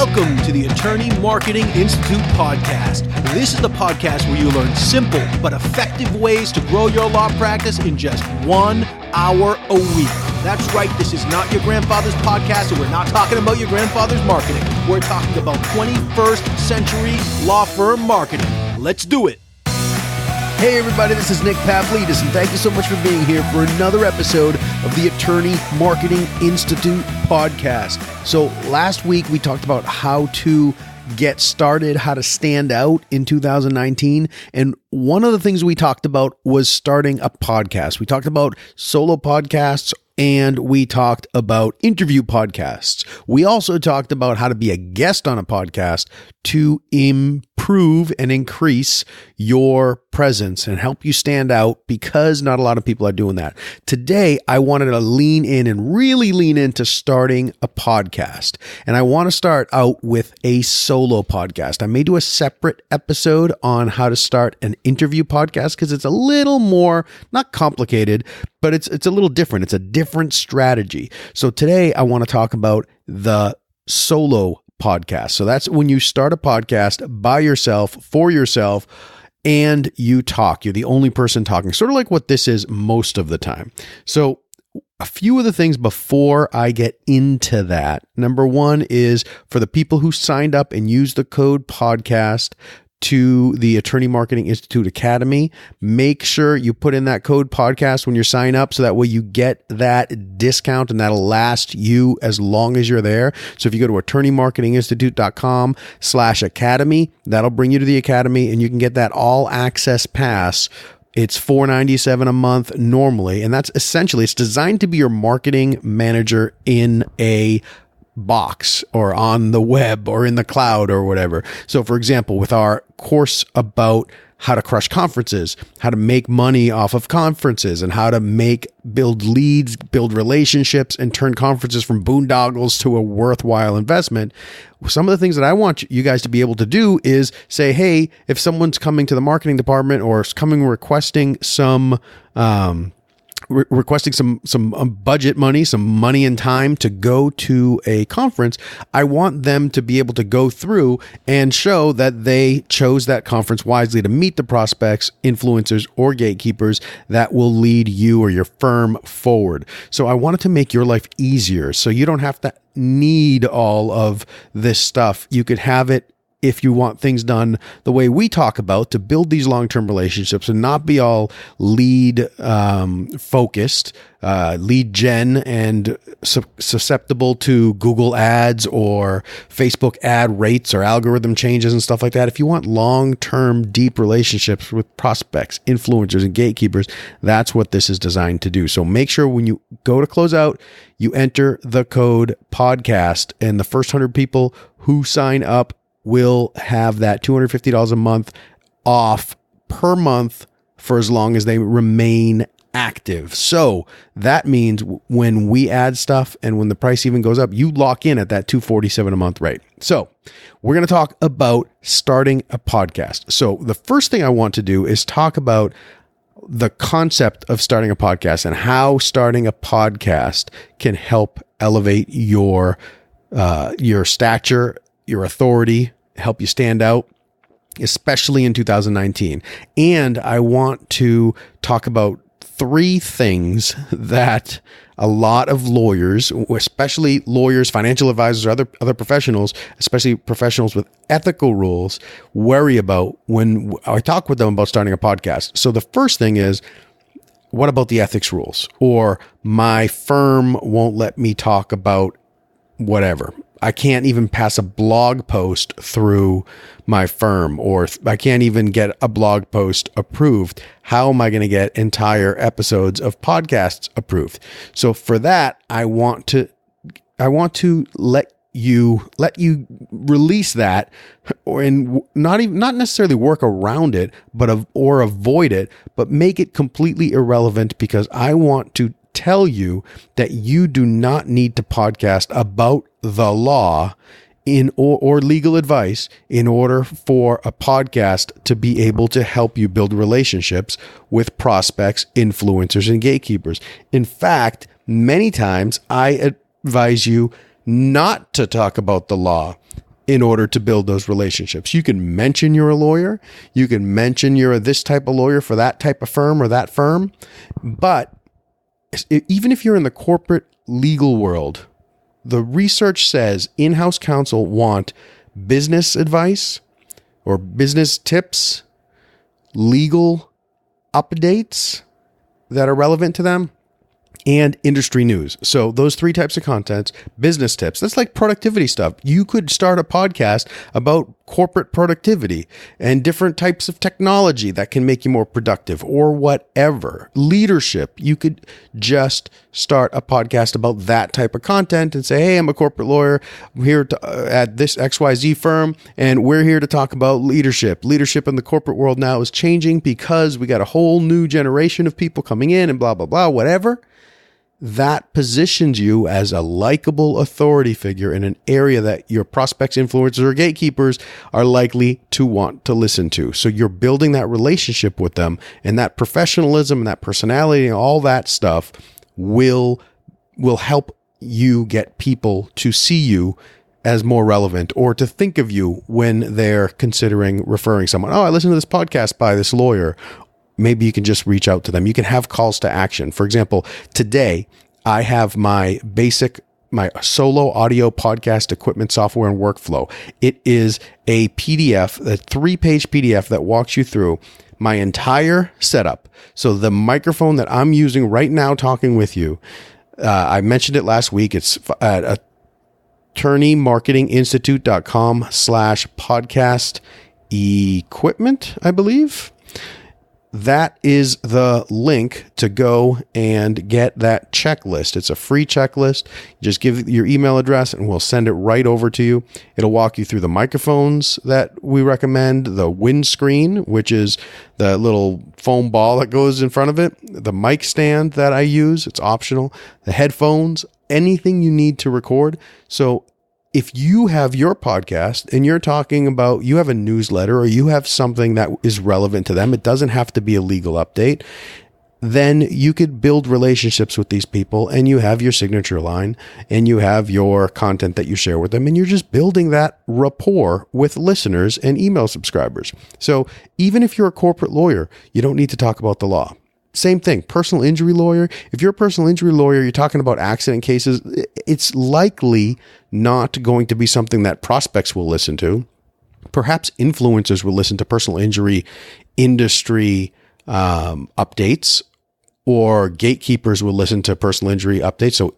Welcome to the Attorney Marketing Institute podcast. This is the podcast where you learn simple but effective ways to grow your law practice in just 1 hour a week. That's right, this is not your grandfather's podcast, and we're not talking about your grandfather's marketing. We're talking about 21st century law firm marketing. Let's do it. Hey everybody, this is Nick Pavlidis, and thank you so much for being here for another episode of the Attorney Marketing Institute podcast. So last week we talked about how to get started, how to stand out in 2019. And one of the things we talked about was starting a podcast. We talked about solo podcasts and we talked about interview podcasts. We also talked about how to be a guest on a podcast to improve and increase your presence and help you stand out, because not a lot of people are doing that. Today, I wanted to lean in and really lean into starting a podcast. And I want to start out with a solo podcast. I may do a separate episode on how to start an interview podcast because it's a little more, not complicated, but it's a little different. It's a different strategy. So today I want to talk about the solo podcast. So that's when you start a podcast by yourself, for yourself, and you talk. You're the only person talking, sort of like what this is most of the time. So a few of the things before I get into that. Number one is for the people who signed up and used the code podcast to the Attorney Marketing Institute Academy, make sure you put in that code podcast when you sign up, so that way you get that discount and that'll last you as long as you're there. So if you go to attorneymarketinginstitute.com/academy, that'll bring you to the academy and you can get that all access pass. It's $4.97 a month normally. And that's essentially, it's designed to be your marketing manager in a box or on the web or in the cloud or whatever. So for example, with our course about how to crush conferences, how to make money off of conferences, and how to build leads, build relationships, and turn conferences from boondoggles to a worthwhile investment. Some of the things that I want you guys to be able to do is say, hey, if someone's coming to the marketing department or is coming requesting some budget money, some money and time to go to a conference, I want them to be able to go through and show that they chose that conference wisely to meet the prospects, influencers, or gatekeepers that will lead you or your firm forward. So I wanted to make your life easier, so you don't have to need all of this stuff. You could have it if you want things done the way we talk about, to build these long-term relationships and not be all lead focused, lead gen, and susceptible to Google ads or Facebook ad rates or algorithm changes and stuff like that. If you want long-term, deep relationships with prospects, influencers, and gatekeepers, that's what this is designed to do. So make sure when you go to close out, you enter the code podcast, and the first 100 people who sign up will have that $250 a month off per month for as long as they remain active. So that means when we add stuff and when the price even goes up, you lock in at that $247 a month rate. So we're going to talk about starting a podcast. So the first thing I want to do is talk about the concept of starting a podcast and how starting a podcast can help elevate your stature, your authority, help you stand out, especially in 2019. And I want to talk about 3 things that a lot of lawyers, especially lawyers, financial advisors, or other professionals, especially professionals with ethical rules, worry about when I talk with them about starting a podcast. So the first thing is, what about the ethics rules? Or my firm won't let me talk about whatever. I can't even pass a blog post through my firm, or I can't even get a blog post approved. How am I going to get entire episodes of podcasts approved? So for that, I want to let you release that, and not necessarily work around it, or avoid it, but make it completely irrelevant, because I want to tell you that you do not need to podcast about the law or legal advice in order for a podcast to be able to help you build relationships with prospects, influencers, and gatekeepers. In fact, many times I advise you not to talk about the law in order to build those relationships. You can mention you're a lawyer. You can mention you're this type of lawyer for that type of firm or that firm. But even if you're in the corporate legal world, the research says in-house counsel want business advice or business tips, legal updates that are relevant to them, and industry news. So those three types of contents, business tips, that's like productivity stuff. You could start a podcast about corporate productivity and different types of technology that can make you more productive or whatever. Leadership, you could just start a podcast about that type of content and say, hey, I'm a corporate lawyer. I'm here at this XYZ firm, and we're here to talk about leadership. Leadership in the corporate world now is changing because we got a whole new generation of people coming in and blah, blah, blah, whatever. That positions you as a likable authority figure in an area that your prospects, influencers, or gatekeepers are likely to want to listen to. So you're building that relationship with them, and that professionalism and that personality and all that stuff will help you get people to see you as more relevant or to think of you when they're considering referring someone. Oh, I listened to this podcast by this lawyer. Maybe you can just reach out to them. You can have calls to action. For example, today I have my solo audio podcast equipment, software, and workflow. It is a PDF, a 3-page PDF that walks you through my entire setup. So the microphone that I'm using right now talking with you, I mentioned it last week. It's at attorneymarketinginstitute.com/podcast equipment, I believe. That is the link to go and get that checklist. It's a free checklist. Just give your email address and we'll send it right over to you. It'll walk you through the microphones that we recommend, the windscreen, which is the little foam ball that goes in front of it, the mic stand that I use, it's optional, the headphones, anything you need to record. So if you have your podcast and you're talking about, you have a newsletter or you have something that is relevant to them, it doesn't have to be a legal update, then you could build relationships with these people and you have your signature line and you have your content that you share with them and you're just building that rapport with listeners and email subscribers. So even if you're a corporate lawyer, you don't need to talk about the law. Same thing, personal injury lawyer. If you're a personal injury lawyer, you're talking about accident cases, it's likely not going to be something that prospects will listen to. Perhaps influencers will listen to personal injury industry updates, or gatekeepers will listen to personal injury updates. So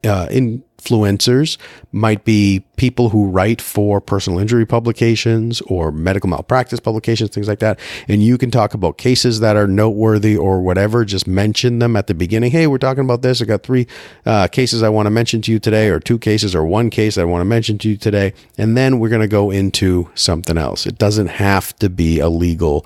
influencers might be people who write for personal injury publications or medical malpractice publications, things like that. And you can talk about cases that are noteworthy or whatever. Just mention them at the beginning. Hey, we're talking about this. I got 3 cases I want to mention to you today, or 2 cases or 1 case I want to mention to you today. And then we're going to go into something else. It doesn't have to be a legal,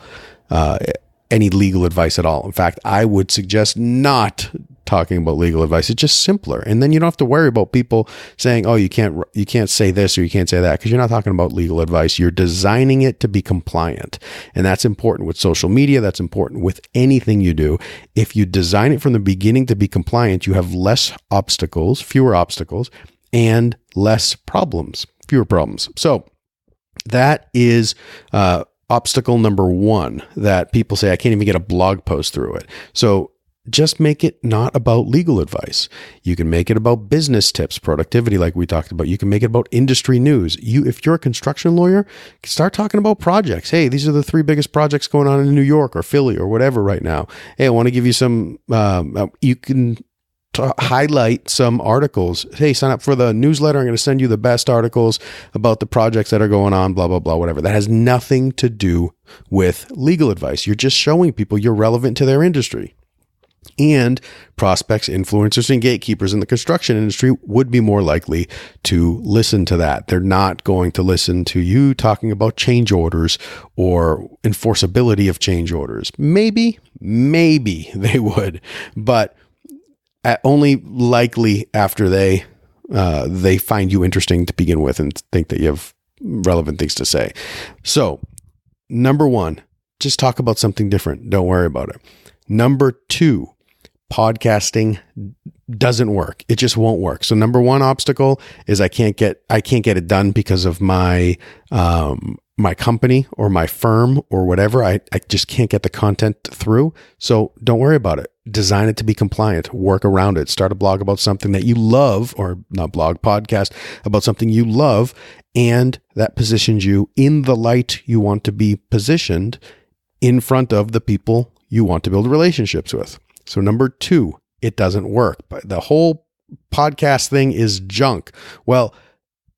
any legal advice at all. In fact, I would suggest not talking about legal advice. It's just simpler. And then you don't have to worry about people saying, oh, you can't say this or you can't say that, because you're not talking about legal advice. You're designing it to be compliant. And that's important with social media. That's important with anything you do. If you design it from the beginning to be compliant, you have fewer obstacles, and less problems, fewer problems. So that is, obstacle number 1 that people say, I can't even get a blog post through it. So just make it not about legal advice. You can make it about business tips, productivity, like we talked about. You can make it about industry news. If you're a construction lawyer, start talking about projects. Hey, these are the 3 biggest projects going on in New York or Philly or whatever right now. Hey, I want to give you some, you can highlight some articles. Hey, sign up for the newsletter. I'm going to send you the best articles about the projects that are going on, blah, blah, blah, whatever. That has nothing to do with legal advice. You're just showing people you're relevant to their industry. And prospects, influencers, and gatekeepers in the construction industry would be more likely to listen to that. They're not going to listen to you talking about change orders or enforceability of change orders. Maybe they would, but only likely after they find you interesting to begin with and think that you have relevant things to say. So, number 1, just talk about something different. Don't worry about it. Number 2, podcasting doesn't work. It just won't work. So number one obstacle is I can't get it done because of my my company or my firm or whatever. I just can't get the content through. So don't worry about it. Design it to be compliant. Work around it. Start a blog about something that you love, or not blog, podcast about something you love, and that positions you in the light you want to be positioned in front of the people you want to build relationships with. So number two, it doesn't work. But the whole podcast thing is junk. Well,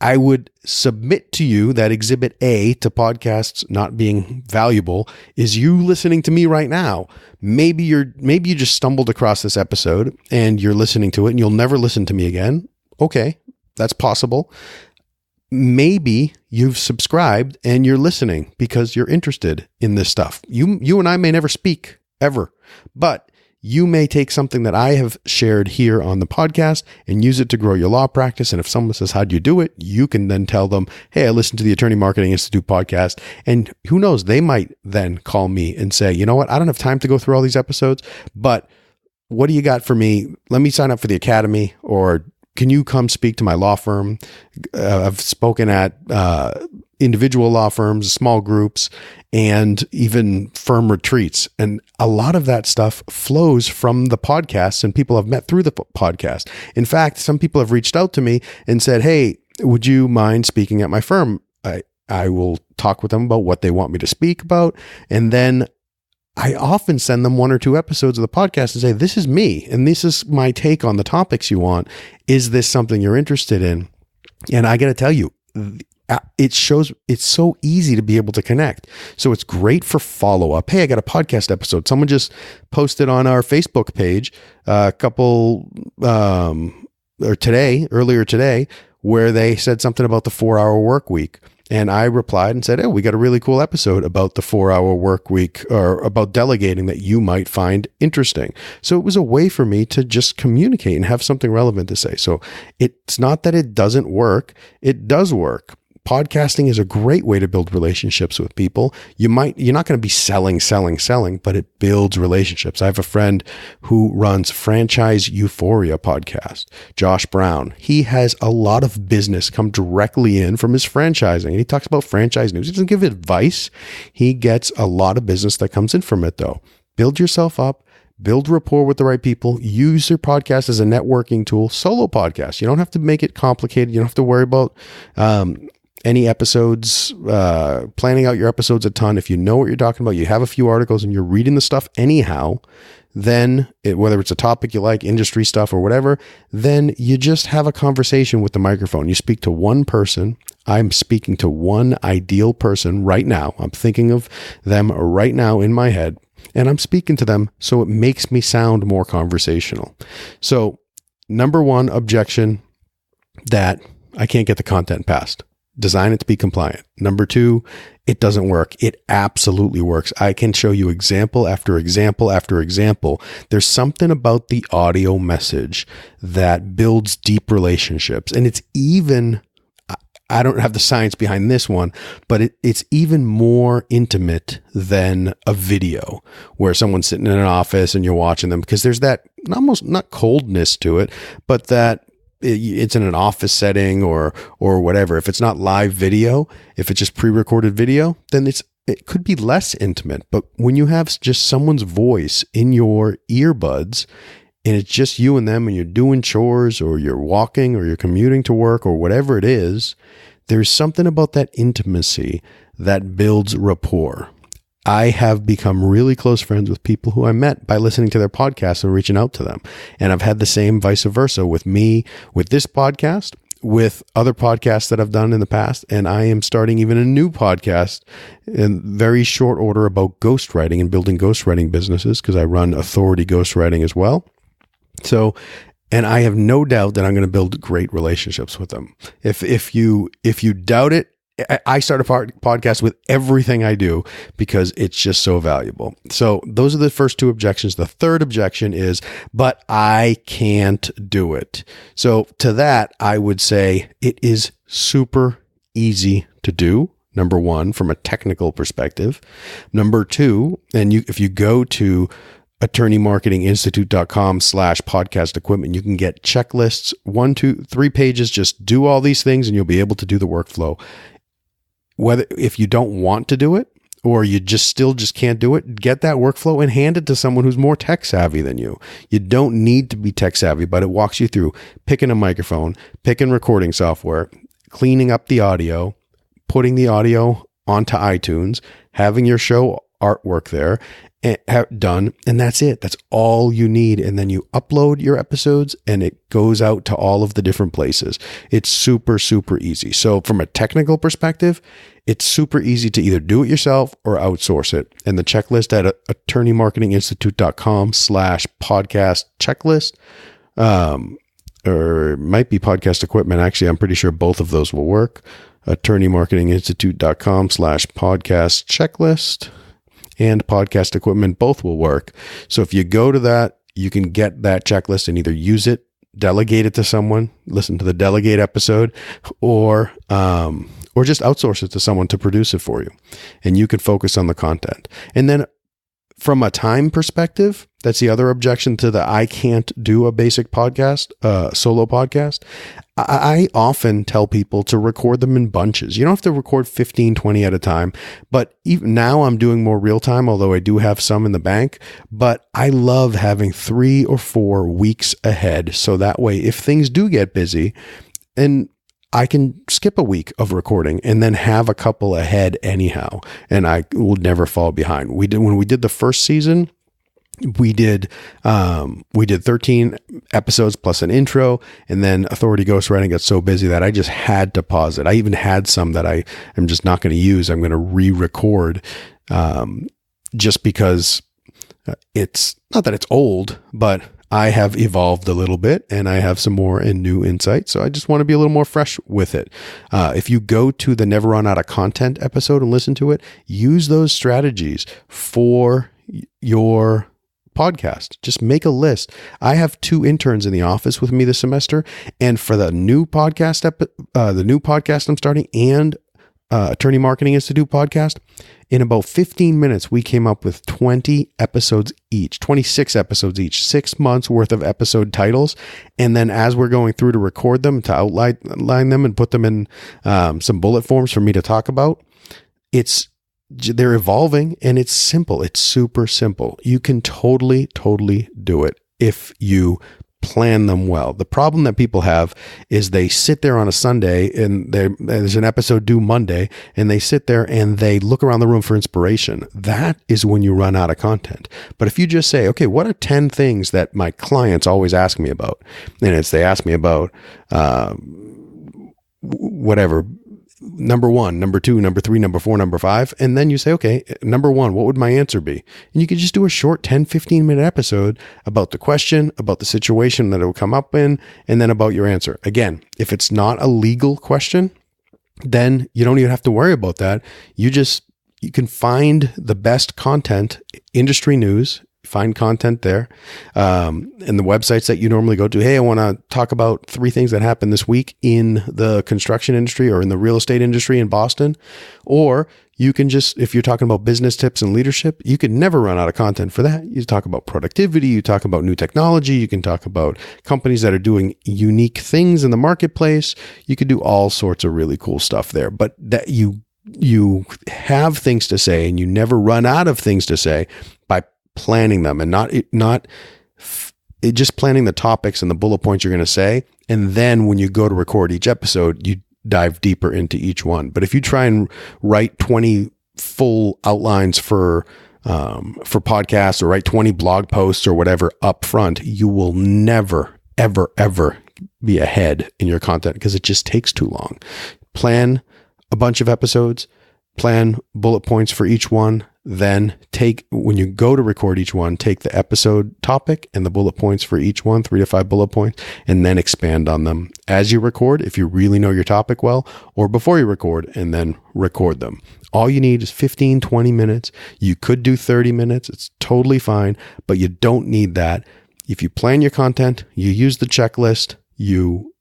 I would submit to you that exhibit A to podcasts not being valuable is you listening to me right now. Maybe you just stumbled across this episode and you're listening to it and you'll never listen to me again. Okay, that's possible. Maybe you've subscribed and you're listening because you're interested in this stuff. You and I may never speak ever, but you may take something that I have shared here on the podcast and use it to grow your law practice. And if someone says, how do you do it? You can then tell them, hey, I listened to the Attorney Marketing Institute podcast. And who knows, they might then call me and say, you know what? I don't have time to go through all these episodes, but what do you got for me? Let me sign up for the academy, or can you come speak to my law firm? I've spoken at individual law firms, small groups, and even firm retreats. And a lot of that stuff flows from the podcasts and people I've met through the podcast. In fact, some people have reached out to me and said, hey, would you mind speaking at my firm? I will talk with them about what they want me to speak about. And then I often send them 1 or 2 episodes of the podcast and say, this is me, and this is my take on the topics you want. Is this something you're interested in? And I got to tell you, it shows it's so easy to be able to connect. So it's great for follow-up. Hey, I got a podcast episode. Someone just posted on our Facebook page earlier today, where they said something about the 4-hour work week. And I replied and said, oh, we got a really cool episode about the 4-hour work week, or about delegating, that you might find interesting. So it was a way for me to just communicate and have something relevant to say. So it's not that it doesn't work. It does work. Podcasting is a great way to build relationships with people. You're not going to be selling, but it builds relationships. I have a friend who runs Franchise Euphoria podcast, Josh Brown. He has a lot of business come directly in from his franchising. And he talks about franchise news. He doesn't give advice. He gets a lot of business that comes in from it, though. Build yourself up. Build rapport with the right people. Use your podcast as a networking tool. Solo podcast. You don't have to make it complicated. You don't have to worry about any episodes, planning out your episodes a ton. If you know what you're talking about, you have a few articles and you're reading the stuff anyhow, then whether it's a topic you like, industry stuff or whatever, then you just have a conversation with the microphone. You speak to one person. I'm speaking to one ideal person right now. I'm thinking of them right now in my head, and I'm speaking to them, so it makes me sound more conversational. So number one objection, that I can't get the content passed. Design it to be compliant. Number two, it doesn't work. It absolutely works. I can show you example after example after example. There's something about the audio message that builds deep relationships. And it's even, I don't have the science behind this one, but it's even more intimate than a video where someone's sitting in an office and you're watching them, because there's that almost not coldness to it, but that it's in an office setting or whatever. If it's not live video, if it's just pre-recorded video, then it could be less intimate. But when you have just someone's voice in your earbuds and it's just you and them, and you're doing chores or you're walking or you're commuting to work or whatever it is, there's something about that intimacy that builds rapport. I have become really close friends with people who I met by listening to their podcasts and reaching out to them. And I've had the same vice versa with me, with this podcast, with other podcasts that I've done in the past. And I am starting even a new podcast in very short order about ghostwriting and building ghostwriting businesses, because I run Authority Ghostwriting as well. So, and I have no doubt that I'm going to build great relationships with them. If you doubt it, I start a podcast with everything I do because it's just so valuable. So those are the first two objections. The third objection is, but I can't do it. So to that, I would say it is super easy to do. Number one, from a technical perspective. Number two, if you go to attorneymarketinginstitute.com/podcast equipment. You can get checklists, 1, 2, 3 pages. Just do all these things and you'll be able to do the workflow. Whether if you don't want to do it or you just can't do it, get that workflow and hand it to someone who's more tech savvy than you. You don't need to be tech savvy, but it walks you through picking a microphone, picking recording software, cleaning up the audio, putting the audio onto iTunes, having your show artwork there done, and that's it. That's all you need. And then you upload your episodes and it goes out to all of the different places. It's super, super easy. So from a technical perspective, it's super easy to either do it yourself or outsource it. And the checklist at attorneymarketinginstitute.com/podcast checklist, or it might be podcast equipment. Actually, I'm pretty sure both of those will work. attorneymarketinginstitute.com/podcast checklist and podcast equipment, both will work. So if you go to that, you can get that checklist and either use it, delegate it to someone, listen to the delegate episode, or just outsource it to someone to produce it for you. And you can focus on the content. And then from a time perspective, that's the other objection to the I can't do a basic podcast, solo podcast. I often tell people to record them in bunches. You don't have to record 15, 20 at a time, but even now I'm doing more real time, although I do have some in the bank, but I love having 3 or 4 weeks ahead. So that way, if things do get busy, and I can skip a week of recording and then have a couple ahead anyhow, and I will never fall behind. When we did the first season, we did 13 episodes plus an intro, and then Authority Ghostwriting got so busy that I just had to pause it. I even had some that I am just not going to use. I'm going to re-record, just because it's not that it's old, but I have evolved a little bit and I have some more and new insights. So I just want to be a little more fresh with it. If you go to the Never Run Out of Content episode and listen to it, use those strategies for your podcast. Just make a list. I have 2 interns in the office with me this semester, and for the new podcast, I'm starting, and Attorney Marketing Institute podcast, in about 15 minutes, we came up with 20 episodes each, 26 episodes each, 6 months worth of episode titles. And then as we're going through to record them, to outline them and put them in some bullet forms for me to talk about, they're evolving, and it's simple. It's super simple. You can totally do it if you plan them well. The problem that people have is they sit there on a Sunday and there's an episode due Monday, and they sit there and they look around the room for inspiration. That is when you run out of content. But if you just say, okay, what are 10 things that my clients always ask me about? And they ask me about whatever, number 1, number 2, number 3, number 4, number 5. And then you say, okay, number 1, what would my answer be? And you could just do a short 10, 15 minute episode about the question, about the situation that it will come up in, and then about your answer. Again, if it's not a legal question, then you don't even have to worry about that. You can find the best content, industry news, find content there, and the websites that you normally go to. Hey, I want to talk about 3 things that happened this week in the construction industry or in the real estate industry in Boston. Or you can just, if you're talking about business tips and leadership, you can never run out of content for that. You talk about productivity, you talk about new technology, you can talk about companies that are doing unique things in the marketplace. You could do all sorts of really cool stuff there, but that you have things to say, and you never run out of things to say by planning them, and not just planning the topics and the bullet points you're going to say. And then when you go to record each episode, you dive deeper into each one. But if you try and write 20 full outlines for podcasts, or write 20 blog posts or whatever up front, you will never, ever be ahead in your content, because it just takes too long. Plan a bunch of episodes, plan bullet points for each one. Then when you go to record each one, take the episode topic and the bullet points for each one, 3 to 5 bullet points, and then expand on them as you record, if you really know your topic well, or before you record, and then record them. All you need is 15, 20 minutes. You could do 30 minutes. It's totally fine, but you don't need that. If you plan your content, you use the checklist, you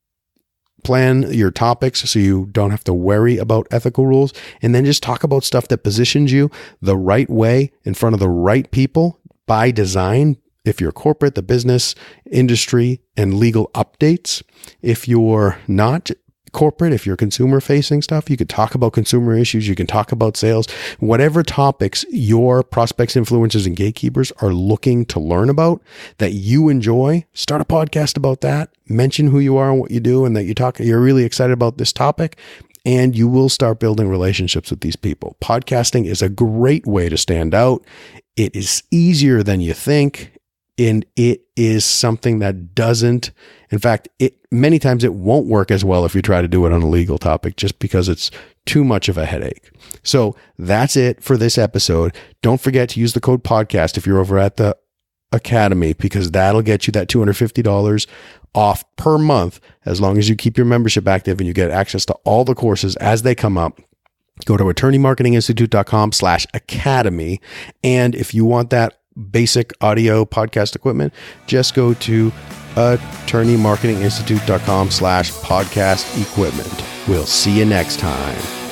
plan your topics so you don't have to worry about ethical rules, and then just talk about stuff that positions you the right way in front of the right people, by design. If you're corporate, the business, industry, and legal updates. If you're not corporate, if you're consumer facing stuff, you could talk about consumer issues, you can talk about sales, whatever topics your prospects, influencers, and gatekeepers are looking to learn about that you enjoy, start a podcast about that, mention who you are and what you do, and that you're really excited about this topic, and you will start building relationships with these people. Podcasting is a great way to stand out. It is easier than you think. And it is something that doesn't, in fact, many times it won't work as well if you try to do it on a legal topic just because it's too much of a headache. So that's it for this episode. Don't forget to use the code podcast if you're over at the Academy, because that'll get you that $250 off per month as long as you keep your membership active and you get access to all the courses as they come up. Go to attorneymarketinginstitute.com/academy. And if you want that basic audio podcast equipment, just go to attorneymarketinginstitute.com/podcast equipment. We'll see you next time.